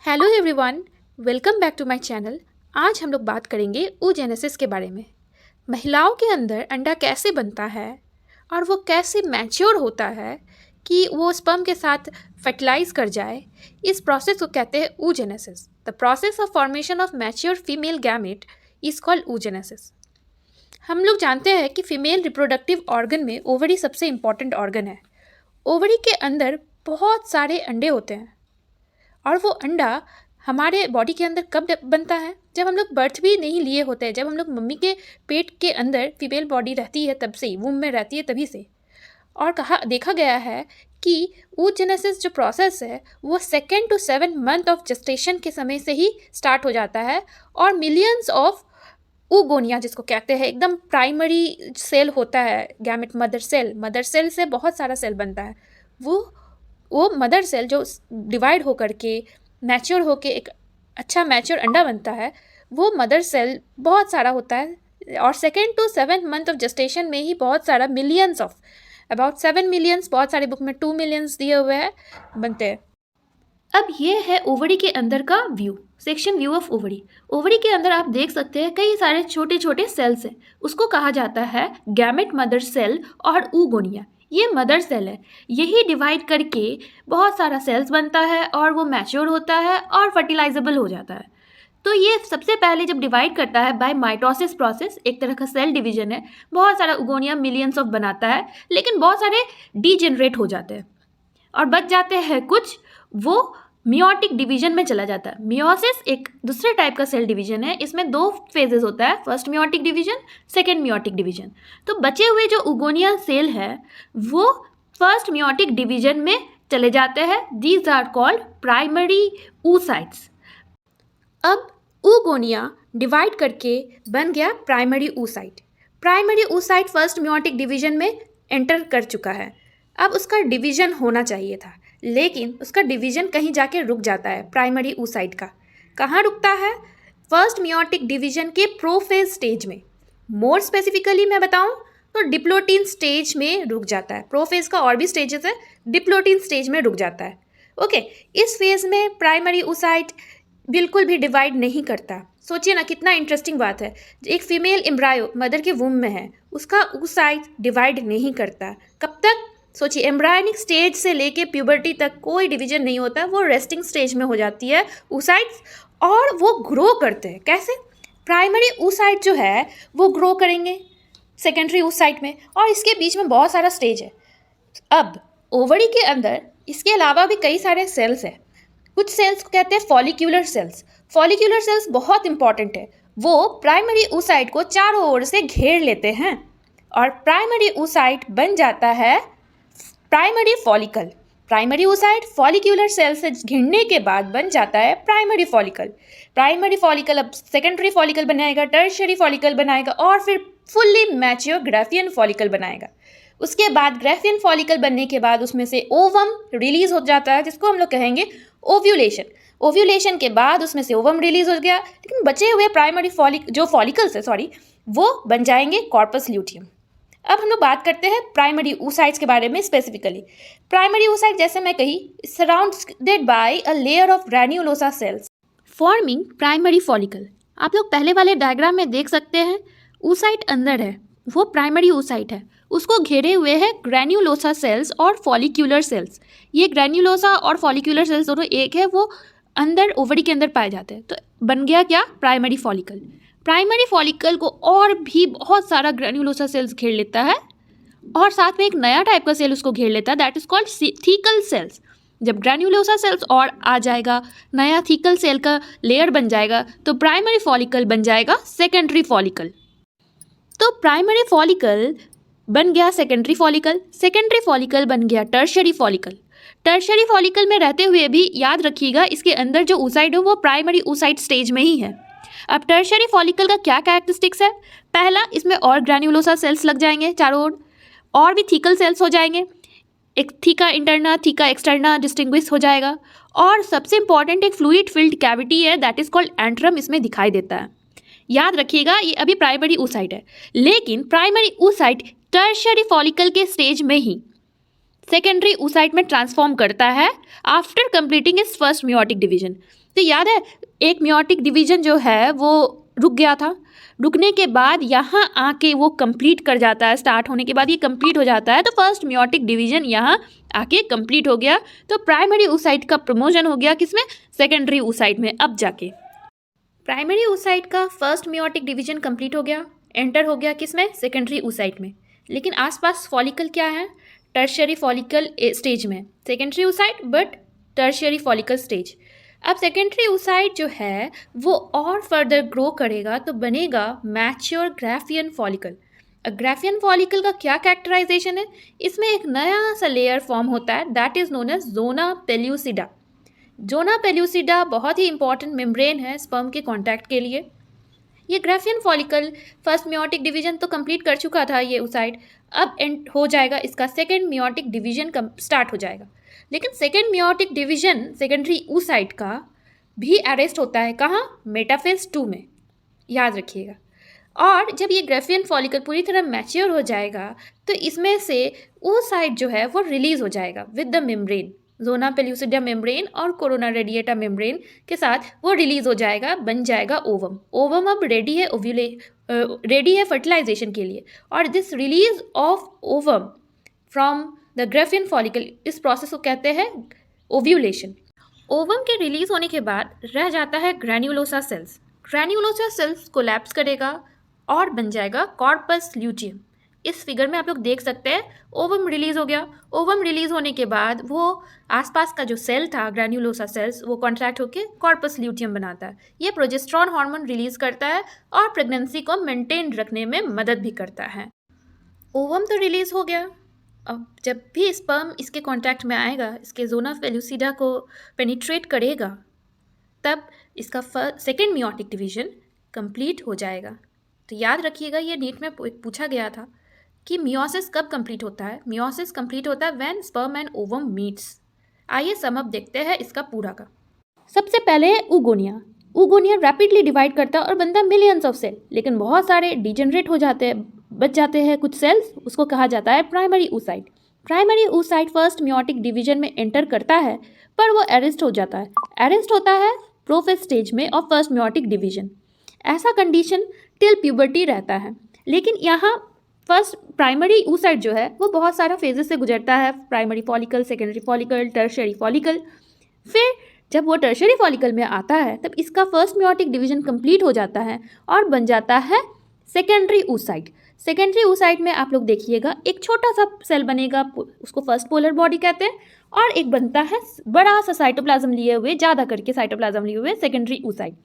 Hello everyone, welcome back to my channel. आज हम लोग बात करेंगे oogenesis के बारे में। महिलाओं के अंदर अंडा कैसे बनता है और वो कैसे मैच्योर होता है कि वो स्पर्म के साथ फर्टिलाइज कर जाए। इस प्रोसेस को कहते हैं oogenesis। The process of formation of mature female gamete is called oogenesis। हम लोग जानते हैं कि फीमेल रिप्रोडक्टिव ऑर्गन में ओवरी सबसे इम्पॉर्टेंट ऑर्गन है। ओवरी के अंदर बहुत सारे अंडे होते हैं और वो अंडा हमारे बॉडी के अंदर कब बनता है? जब हम लोग बर्थ भी नहीं लिए होते हैं, जब हम लोग मम्मी के पेट के अंदर फीमेल बॉडी रहती है तब से ही, वूम में रहती है तभी से। और देखा गया है कि oogenesis जो प्रोसेस है वो 2 to 7 मंथ ऑफ जेस्टेशन के समय से ही स्टार्ट हो जाता है और मिलियंस ऑफ oogonia जिसको कहते हैं, एकदम प्राइमरी सेल होता है गैमेट, मदर सेल से बहुत सारा सेल बनता है। वो मदर सेल जो डिवाइड होकर के मैच्योर होके एक अच्छा मैच्योर अंडा बनता है, वो मदर सेल बहुत सारा होता है और 2 to 7 मंथ ऑफ जेस्टेशन में ही बहुत सारा मिलियंस ऑफ अबाउट 7 मिलियंस, बहुत सारे बुक में 2 मिलियंस दिए हुए हैं, बनते हैं। अब ये है ओवरी के अंदर का view, section view of ovary. Ovary के अंदर आप देख सकते हैं कई सारे छोटे छोटे सेल्स हैं, उसको कहा जाता है गैमेट मदर सेल और oogonia। ये मदर सेल है, यही डिवाइड करके बहुत सारा सेल्स बनता है और वो मैच्योर होता है और फर्टिलाइजेबल हो जाता है। तो ये सबसे पहले जब डिवाइड करता है बाय माइटोसिस प्रोसेस, एक तरह का सेल डिवीजन है, बहुत सारा oogonia मिलियंस ऑफ बनाता है, लेकिन बहुत सारे डीजेनरेट हो जाते हैं और बच जाते हैं कुछ, वो मियोटिक डिवीजन में चला जाता है। मियोसिस एक दूसरे टाइप का सेल डिवीजन है, इसमें 2 फेजेस होता है, first meiotic division, second meiotic division. तो बचे हुए जो oogonia सेल है वो फर्स्ट मियोटिक डिवीजन में चले जाते हैं। These are called primary oocytes। अब oogonia डिवाइड करके बन गया primary oocyte। Primary oocyte first meiotic division में एंटर कर चुका है। अब उसका डिवीजन होना चाहिए था, लेकिन उसका डिवीजन कहीं जाके रुक जाता है। प्राइमरी oocyte का कहाँ रुकता है? फर्स्ट मियोटिक डिवीजन के प्रोफेज स्टेज में। मोर स्पेसिफिकली मैं बताऊं तो डिप्लोटीन स्टेज में रुक जाता है। प्रोफेज का और भी स्टेजेस है, डिप्लोटीन स्टेज में रुक जाता है। ओके, इस फेज में प्राइमरी oocyte बिल्कुल भी डिवाइड नहीं करता। सोचिए ना, कितना इंटरेस्टिंग बात है। एक फीमेल एम्ब्रायो मदर के वूम में है, उसका oocyte डिवाइड नहीं करता। कब तक? सोचिए, एम्ब्रायनिक स्टेज से लेके प्यूबर्टी तक कोई डिवीजन नहीं होता, वो रेस्टिंग स्टेज में हो जाती है oocytes और वो ग्रो करते हैं। कैसे? प्राइमरी oocyte जो है वो ग्रो करेंगे सेकेंडरी oocyte में और इसके बीच में बहुत सारा स्टेज है। अब ओवरी के अंदर इसके अलावा भी कई सारे सेल्स हैं। कुछ सेल्स को कहते हैं फॉलिक्यूलर सेल्स। फॉलिक्यूलर सेल्स बहुत इंपॉर्टेंट है, वो प्राइमरी oocyte को चारों ओर से घेर लेते हैं और प्राइमरी oocyte बन जाता है primary follicle. Primary oocyte follicular cell से घिरने के बाद बन जाता है प्राइमरी फॉलिकल। प्राइमरी फॉलिकल अब सेकेंडरी फॉलिकल बनाएगा, टर्शियरी फॉलिकल बनाएगा और फिर फुल्ली मैच्योर ग्राफियन फॉलिकल बनाएगा। उसके बाद ग्राफियन फॉलिकल बनने के बाद उसमें से ओवम रिलीज हो जाता है, जिसको हम लोग कहेंगे ओव्यूलेशन। ओव्यूलेशन के बाद उसमें से ओवम रिलीज हो गया, लेकिन बचे हुए प्राइमरी फॉलिकल्स है वो बन जाएंगे कॉर्पस ल्यूटियम। अब हम लोग बात करते हैं प्राइमरी oocytes के बारे में स्पेसिफिकली। प्राइमरी oocyte, जैसे मैं कही, surrounded by a layer of granulosa cells forming primary follicle. आप लोग पहले वाले डायग्राम में देख सकते हैं, oocyte अंदर है, वो प्राइमरी oocyte है, उसको घेरे हुए है ग्रैन्युलोसा सेल्स और फॉलिक्यूलर सेल्स। ये ग्रैन्युलोसा और फॉलिक्यूलर सेल्स दोनों एक है, वो अंदर ओवरी के अंदर पाए जाते हैं। तो बन गया क्या? Primary follicle. प्राइमरी फॉलिकल को और भी बहुत सारा ग्रैन्युलोसा सेल्स घेर लेता है और साथ में एक नया टाइप का सेल उसको घेर लेता है, that is called thecal sales. जब ग्रैन्युलोसा सेल्स और आ जाएगा, नया थीकल सेल का लेयर बन जाएगा, तो प्राइमरी फॉलिकल बन जाएगा सेकेंडरी फॉलिकल। तो प्राइमरी फॉलिकल बन गया सेकेंडरी फॉलिकल, सेकेंडरी फॉलिकल बन गया टर्शियरी फॉलिकल। टर्शियरी फॉलिकल में रहते हुए भी याद रखिएगा, इसके अंदर जो oocyte हो वो प्राइमरी oocyte स्टेज में ही है। अब टर्शियरी फॉलिकल का क्या कैरेक्टरिस्टिक्स है? पहला, इसमें और ग्रैन्युलोसा सेल्स लग जाएंगे चारों ओर, और भी थीकल सेल्स हो जाएंगे, एक theca interna theca externa distinguish हो जाएगा, और सबसे इंपॉर्टेंट एक फ्लूइड फिल्ड कैविटी है, दैट इज कॉल्ड एंट्रम, इसमें दिखाई देता है। याद रखिएगा, ये अभी प्राइमरी oocyte है, लेकिन प्राइमरी oocyte टर्शियरी फॉलिकल के स्टेज में ही सेकेंडरी oocyte में ट्रांसफॉर्म करता है after completing it's first meiotic division. तो याद है एक मियोटिक डिवीजन जो है वो रुक गया था, रुकने के बाद यहाँ आके वो कंप्लीट कर जाता है, स्टार्ट होने के बाद ये कंप्लीट हो जाता है। तो फर्स्ट मियोटिक डिवीजन यहाँ आके कंप्लीट हो गया, तो प्राइमरी oocyte का प्रमोशन हो गया किसमें, सेकेंडरी oocyte में। अब जाके प्राइमरी oocyte का फर्स्ट मियोटिक डिवीजन कंप्लीट हो गया, एंटर हो गया किसमें, सेकेंडरी oocyte में। लेकिन आसपास फॉलिकल क्या है, टर्शियरी फॉलिकल स्टेज में, secondary oocyte but tertiary follicle stage. अब सेकेंडरी oocyte जो है वो और फर्दर ग्रो करेगा तो बनेगा mature Graafian follicle. Graafian follicle का क्या कैरेक्टराइजेशन है, इसमें एक नया सा लेयर फॉर्म होता है that is known as zona pellucida. Zona pellucida बहुत ही इंपॉर्टेंट मेम्ब्रेन है स्पर्म के कांटेक्ट के लिए। ये Graafian follicle first meiotic division तो कंप्लीट कर चुका था ये oocyte, अब एंड हो जाएगा इसका सेकेंड मियोटिक डिवीजन स्टार्ट हो जाएगा। लेकिन second meiotic division secondary oocyte का भी अरेस्ट होता है कहाँ, मेटाफेज 2 में, याद रखिएगा। और जब ये ग्राफियन फॉलिकल पूरी तरह मैच्योर हो जाएगा तो इसमें से oocyte जो है वो रिलीज हो जाएगा with the membrane, zona pellucida membrane और कोरोना रेडिएटा मेम्ब्रेन के साथ वो रिलीज हो जाएगा, बन जाएगा ओवम। ओवम अब रेडी है रेडी है फर्टिलाइजेशन के लिए। और this release of ovum from the Graafian follicle, इस प्रोसेस को कहते हैं ओव्यूलेशन। ओवम के रिलीज होने के बाद रह जाता है granulosa cells. Granulosa cells collapse करेगा और बन जाएगा कॉर्पस ल्यूटियम। इस फिगर में आप लोग देख सकते हैं ओवम रिलीज हो गया। ओवम रिलीज होने के बाद वो आसपास का जो सेल था ग्रैन्युलोसा सेल्स वो कॉन्ट्रैक्ट होकर कॉर्पस ल्यूटियम बनाता है। ये प्रोजेस्टेरॉन हार्मोन रिलीज करता है और प्रेगनेंसी को मेंटेन रखने में मदद भी करता है। ओवम तो रिलीज हो गया, अब जब भी स्पर्म इसके कांटेक्ट में आएगा, इसके जोना पेल्यूसिडा को पेनिट्रेट करेगा, तब इसका सेकेंड मियोटिक डिवीजन कंप्लीट हो जाएगा। तो याद रखिएगा ये नीट में पूछा गया था कि मियोसिस कब कंप्लीट होता है। मियोसिस कंप्लीट होता है when sperm and ovum meets. आइए सम अप देखते हैं इसका पूरा का। सबसे पहले है ऊगोनिया। ऊगोनिया रैपिडली डिवाइड करता है और बनता है मिलियंस ऑफ सेल, लेकिन बहुत सारे डिजेनरेट हो जाते हैं, बच जाते हैं कुछ सेल्स, उसको कहा जाता है primary oocyte। Primary oocyte first meiotic division में एंटर करता है पर वो अरेस्ट हो जाता है। अरेस्ट होता है प्रोफेज स्टेज में ऑफ फर्स्ट मियोटिक डिवीजन। ऐसा कंडीशन टिल प्यूबर्टी रहता है। लेकिन यहाँ फर्स्ट प्राइमरी oocyte जो है वो बहुत सारा फेजेस से गुजरता है, primary follicle, secondary follicle, tertiary follicle. फिर जब वो टर्शियरी फॉलिकल में आता है तब इसका फर्स्ट मियोटिक डिवीजन कंप्लीट हो जाता है और बन जाता है सेकेंडरी oocyte। सेकेंडरी oocyte में आप लोग देखिएगा एक छोटा सा सेल बनेगा, उसको फर्स्ट पोलर बॉडी कहते हैं, और एक बनता है बड़ा सा साइटोप्लाज्म लिए हुए, ज़्यादा करके साइटोप्लाज्म लिए हुए सेकेंडरी oocyte।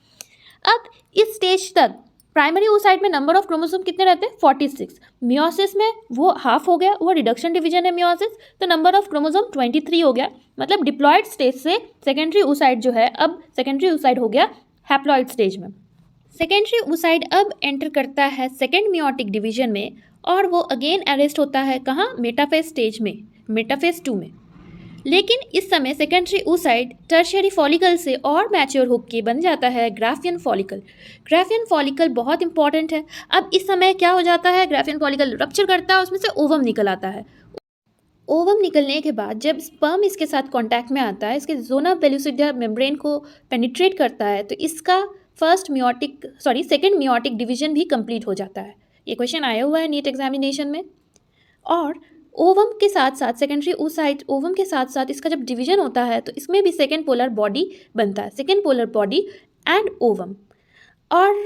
अब इस स्टेज तक प्राइमरी oocyte में नंबर ऑफ क्रोमोसोम कितने रहते हैं, 46। मियोसिस में वो हाफ हो गया, वो रिडक्शन डिवीजन है मियोसिस, तो नंबर ऑफ क्रोमोसोम 23 हो गया। मतलब डिप्लॉयड स्टेज से सेकेंडरी oocyte जो है अब सेकेंडरी oocyte हो गया हैप्लॉयड स्टेज में। सेकेंडरी oocyte अब एंटर करता है सेकेंड मियोटिक डिवीजन में और वो अगेन अरेस्ट होता है कहाँ, मेटाफेज स्टेज में, मेटाफेज 2 में। लेकिन इस समय सेकेंडरी oocyte टर्शियरी फॉलिकल से और मैच्योर होकर बन जाता है ग्राफियन फॉलिकल। ग्राफियन फॉलिकल बहुत इंपॉर्टेंट है। अब इस समय क्या हो जाता है, ग्राफियन फॉलिकल रप्चर करता है, उसमें से ओवम निकल आता है। ओवम निकलने के बाद जब स्पर्म इसके साथ कांटेक्ट में आता है, इसके जोना पेल्यूसिडा मेम्ब्रेन को पेनिट्रेट करता है, तो इसका सेकेंड मियोटिक डिवीजन भी कंप्लीट हो जाता है। ये क्वेश्चन आया हुआ है नीट एग्जामिनेशन में। और ओवम के साथ साथ सेकेंडरी oocyte ओवम के साथ साथ इसका जब डिवीजन होता है तो इसमें भी सेकेंड पोलर बॉडी बनता है, second polar body and ovum. और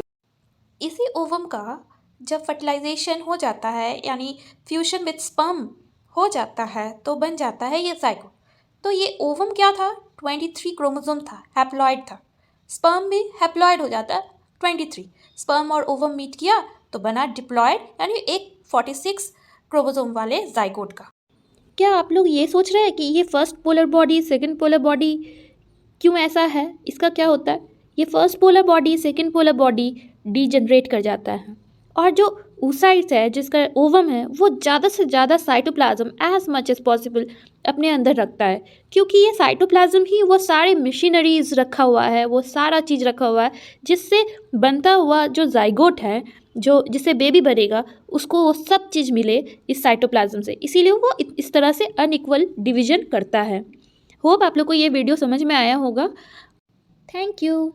इसी ओवम का जब फर्टिलाइजेशन हो जाता है यानी फ्यूजन विद स्पर्म हो जाता है तो बन जाता है ये जाइगोट। तो ये ओवम क्या था, 23 क्रोमोसोम था, हैप्लॉइड था। स्पर्म भी हैप्लॉइड हो जाता है 23। स्पर्म और ओवम मीट किया तो बना डिप्लॉयड यानी एक 46 क्रोमोसोम वाले जाइगोट का। क्या आप लोग ये सोच रहे हैं कि ये first polar body second polar body क्यों ऐसा है, इसका क्या होता है? ये first polar body second polar body degenerate कर जाता है और जो oocytes है, जिसका ओवम है, वो ज़्यादा से ज़्यादा cytoplasm as much as possible अपने अंदर रखता है, क्योंकि ये साइटोप्लाज्म ही वो सारे मशीनरीज रखा हुआ है, वो सारा चीज़ रखा हुआ है जिससे बनता हुआ जो जाइगोट है, जो जिससे बेबी बनेगा, उसको वो सब चीज़ मिले इस साइटोप्लाज्म से। इसीलिए वो इस तरह से अनइक्वल डिवीजन करता है। होप आप लोग को ये वीडियो समझ में आया होगा। Thank you.